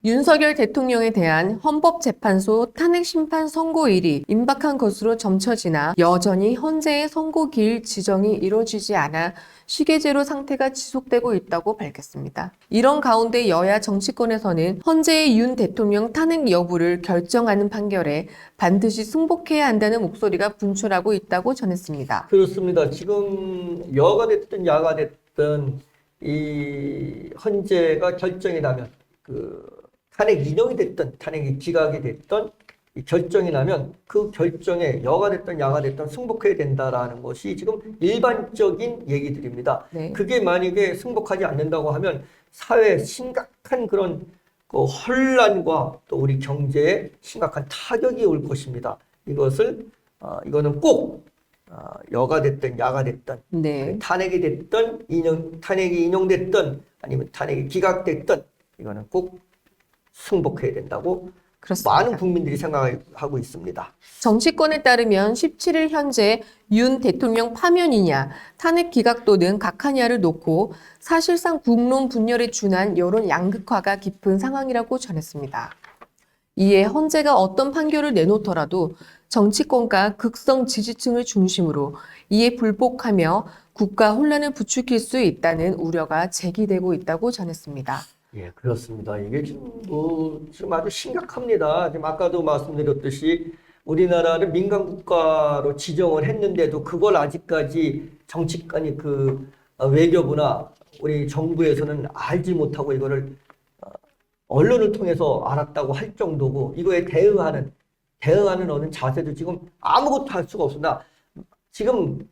윤석열 대통령에 대한 헌법재판소 탄핵심판 선고일이 임박한 것으로 점쳐지나 여전히 헌재의 선고기일 지정이 이루어지지 않아 시계제로 상태가 지속되고 있다고 밝혔습니다. 이런 가운데 여야 정치권에서는 헌재의 윤 대통령 탄핵 여부를 결정하는 판결에 반드시 승복해야 한다는 목소리가 분출하고 있다고 전했습니다. 그렇습니다. 지금 여가 됐든 야가 됐든 이 헌재가 결정이 나면 탄핵 인용이 됐든 탄핵이 기각이 됐든 이 결정이 나면 그 결정에 여가 됐든 야가 됐든 승복해야 된다라는 것이 지금 일반적인 얘기들입니다. 네. 그게 만약에 승복하지 않는다고 하면 사회에 심각한 그런 혼란과 또 우리 경제에 심각한 타격이 올 것입니다. 이거는 꼭 여가 됐든 야가 됐든 네. 탄핵이 됐든 탄핵이 인용됐든 아니면 탄핵이 기각됐든 이거는 꼭 승복해야 된다고 그렇습니다. 많은 국민들이 생각하고 있습니다. 정치권에 따르면 17일 현재 윤 대통령 파면이냐, 탄핵 기각도는 각하냐를 놓고 사실상 국론 분열에 준한 여론 양극화가 깊은 상황이라고 전했습니다. 이에 헌재가 어떤 판결을 내놓더라도 정치권과 극성 지지층을 중심으로 이에 불복하며 국가 혼란을 부추길 수 있다는 우려가 제기되고 있다고 전했습니다. 예, 그렇습니다. 이게 지금 아주 심각합니다. 지금 아까도 말씀드렸듯이 우리나라를 민간 국가로 지정을 했는데도 그걸 아직까지 정치권이 외교부나 우리 정부에서는 알지 못하고 이거를 언론을 통해서 알았다고 할 정도고 이거에 대응하는 어느 자세도 지금 아무것도 할 수가 없습니다. 지금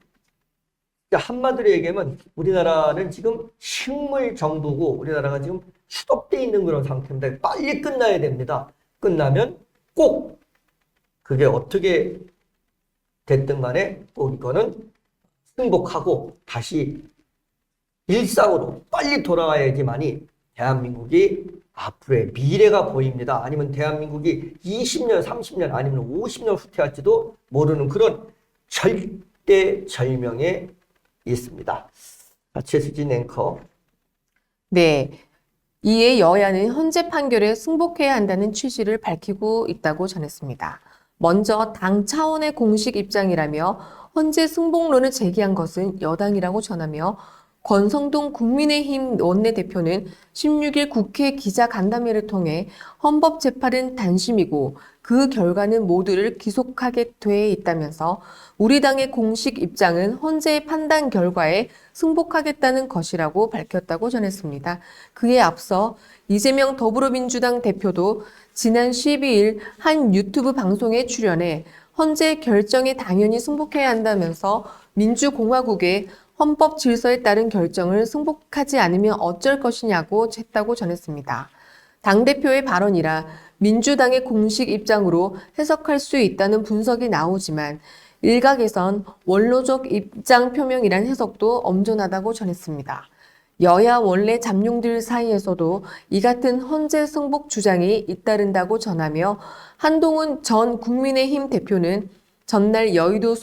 한마디로 얘기하면 우리나라는 지금 식물 정부고 우리나라가 지금 수독돼 있는 그런 상태인데 빨리 끝나야 됩니다. 끝나면 꼭 그게 어떻게 됐든 간에 꼭 이거는 승복하고 다시 일상으로 빨리 돌아와야지만이 대한민국이 앞으로의 미래가 보입니다. 아니면 대한민국이 20년, 30년 아니면 50년 후퇴할지도 모르는 그런 절대절명에 있습니다. 최수진 앵커. 네. 이에 여야는 헌재 판결에 승복해야 한다는 취지를 밝히고 있다고 전했습니다. 먼저 당 차원의 공식 입장이라며 헌재 승복론을 제기한 것은 여당이라고 전하며 권성동 국민의힘 원내대표는 16일 국회 기자간담회를 통해 헌법재판은 단심이고 그 결과는 모두를 기속하게 돼 있다면서 우리 당의 공식 입장은 헌재의 판단 결과에 승복하겠다는 것이라고 밝혔다고 전했습니다. 그에 앞서 이재명 더불어민주당 대표도 지난 12일 한 유튜브 방송에 출연해 헌재 결정에 당연히 승복해야 한다면서 민주공화국의 헌법 질서에 따른 결정을 승복하지 않으면 어쩔 것이냐고 했다고 전했습니다. 당대표의 발언이라 민주당의 공식 입장으로 해석할 수 있다는 분석이 나오지만 일각에선 원로적 입장 표명이란 해석도 엄존하다고 전했습니다. 여야 원내 잠룡들 사이에서도 이 같은 헌재 승복 주장이 잇따른다고 전하며 한동훈 전 국민의힘 대표는 전날 여의도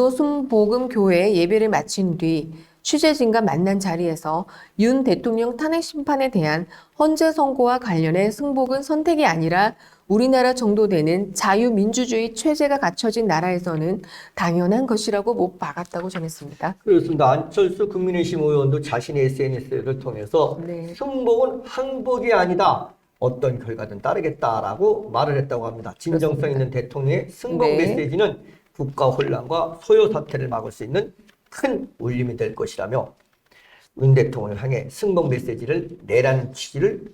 순복음교회 예배를 마친 뒤 취재진과 만난 자리에서 윤 대통령 탄핵 심판에 대한 헌재 선고와 관련해 승복은 선택이 아니라 우리나라 정도 되는 자유민주주의 체제가 갖춰진 나라에서는 당연한 것이라고 못 박았다고 전했습니다. 그렇습니다. 안철수 국민의힘 의원도 자신의 SNS를 통해서 네. 승복은 항복이 아니다. 어떤 결과든 따르겠다라고 말을 했다고 합니다. 진정성 있는 대통령의 승복 네. 메시지는 국가 혼란과 소요 사태를 막을 수 있는 큰 울림이 될 것이라며 윤 대통령을 향해 승복 메시지를 내라는 취지를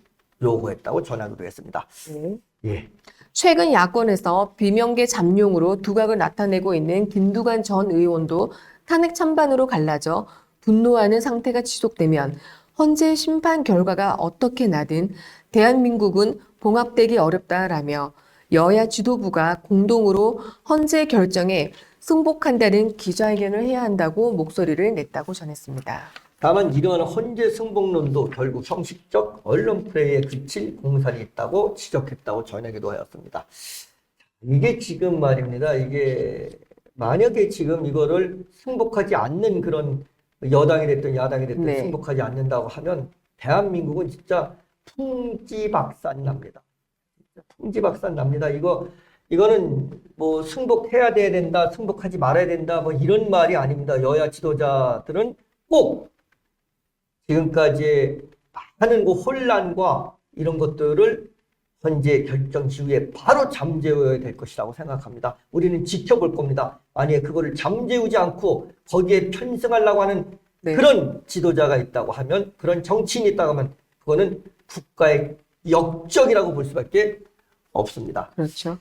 요구했다고 전하기도 했습니다. 네. 예. 최근 야권에서 비명계 잠룡으로 두각을 나타내고 있는 김두관 전 의원도 탄핵 찬반으로 갈라져 분노하는 상태가 지속되면 헌재 심판 결과가 어떻게 나든 대한민국은 봉합되기 어렵다라며 여야 지도부가 공동으로 헌재 결정에 승복한다는 기자회견을 해야 한다고 목소리를 냈다고 전했습니다. 다만 이러한 헌재 승복론도 결국 형식적 언론 플레이에 그칠 공산이 있다고 지적했다고 전하기도 하였습니다. 이게 지금 말입니다. 이게 만약에 지금 이거를 승복하지 않는 그런 여당이 됐든 야당이 됐든 네. 승복하지 않는다고 하면 대한민국은 진짜 풍지박산 납니다. 풍지박산 납니다. 이거는 뭐 승복해야 돼야 된다, 승복하지 말아야 된다, 뭐 이런 말이 아닙니다. 여야 지도자들은 꼭 지금까지 많은 그 혼란과 이런 것들을 현재 결정 이후에 바로 잠재워야 될 것이라고 생각합니다. 우리는 지켜볼 겁니다. 만약에 그거를 잠재우지 않고 거기에 편승하려고 하는 네. 그런 지도자가 있다고 하면, 그런 정치인이 있다고 하면 그거는 국가의 역적이라고 볼 수밖에 없습니다. 그렇죠.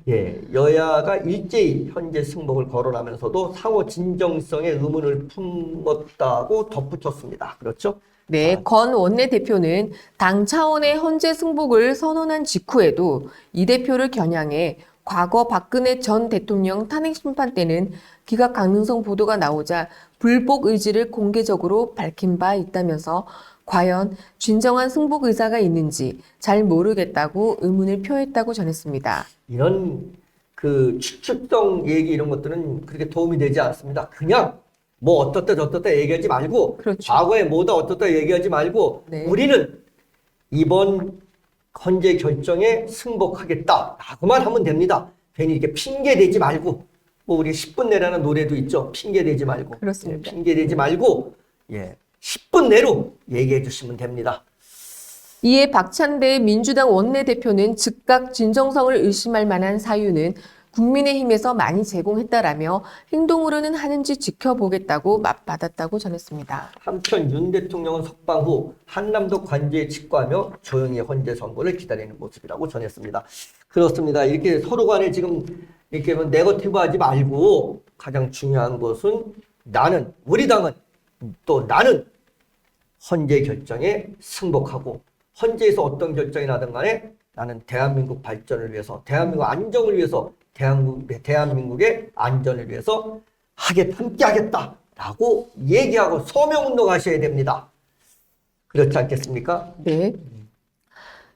예, 여야가 일제히 현재 승복을 거론하면서도 상호 진정성의 의문을 품었다고 덧붙였습니다. 그렇죠? 네, 권 원내대표는 당 차원의 헌재 승복을 선언한 직후에도 이 대표를 겨냥해 과거 박근혜 전 대통령 탄핵 심판 때는 기각 가능성 보도가 나오자 불복 의지를 공개적으로 밝힌 바 있다면서 과연 진정한 승복 의사가 있는지 잘 모르겠다고 의문을 표했다고 전했습니다. 이런 그 추측성 얘기 이런 것들은 그렇게 도움이 되지 않습니다. 그냥 뭐 어떻다 저떻다 얘기하지 말고, 그렇죠. 과거에 뭐다 어떻다 얘기하지 말고, 네. 우리는 이번 헌재 결정에 승복하겠다라고만 하면 됩니다. 괜히 이렇게 핑계 대지 말고, 뭐 우리 10분 내라는 노래도 있죠. 핑계 대지 말고. 그렇습니다. 예, 핑계 대지 말고, 예, 10분 내로 얘기해 주시면 됩니다. 이에 박찬대 민주당 원내대표는 즉각 진정성을 의심할 만한 사유는 국민의힘에서 많이 제공했다라며 행동으로는 하는지 지켜보겠다고 맞받았다고 전했습니다. 한편 윤 대통령은 석방 후 한남도 관제에 직과하며 조용히 헌재 선고를 기다리는 모습이라고 전했습니다. 그렇습니다. 이렇게 서로 간에 지금 이렇게 네거티브 하지 말고, 가장 중요한 것은 나는, 우리 당은 또 나는 헌재 결정에 승복하고, 헌재에서 어떤 결정이 나든 간에 나는 대한민국 발전을 위해서, 대한민국 안정을 위해서, 대한민국의 안전을 위해서 함께 하겠다라고 얘기하고 서명운동 하셔야 됩니다. 그렇지 않겠습니까? 네.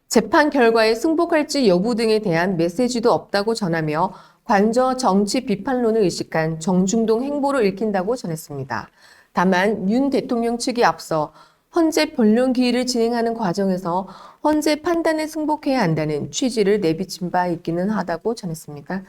재판 결과에 승복할지 여부 등에 대한 메시지도 없다고 전하며 관저 정치 비판론을 의식한 정중동 행보를 읽힌다고 전했습니다. 다만 윤 대통령 측이 앞서 헌재 변론 기일을 진행하는 과정에서 헌재 판단에 승복해야 한다는 취지를 내비친 바 있기는 하다고 전했습니다.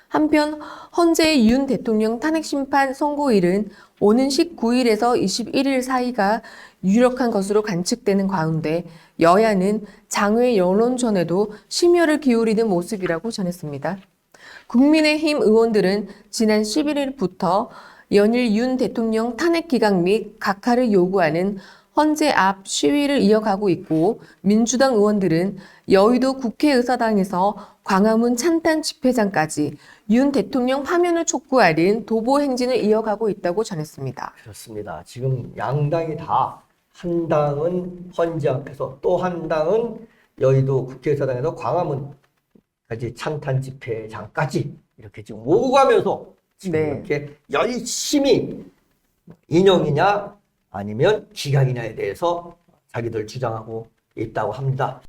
한편 헌재의 윤 대통령 탄핵심판 선고일은 오는 19일에서 21일 사이가 유력한 것으로 관측되는 가운데 여야는 장외 여론전에도 심혈을 기울이는 모습이라고 전했습니다. 국민의힘 의원들은 지난 11일부터 연일 윤 대통령 탄핵 기각 및 각하를 요구하는 헌재 앞 시위를 이어가고 있고, 민주당 의원들은 여의도 국회의사당에서 광화문 찬탄 집회장까지 윤 대통령 파면을 촉구하는 도보 행진을 이어가고 있다고 전했습니다. 그렇습니다. 지금 양당이 다, 한 당은 헌재 앞에서, 또 한 당은 여의도 국회의사당에서 광화문까지 찬탄 집회장까지 이렇게 지금 오고 가면서 지금 네. 이렇게 열심히 인용이냐 아니면 기각이냐에 대해서 자기들 주장하고 있다고 합니다.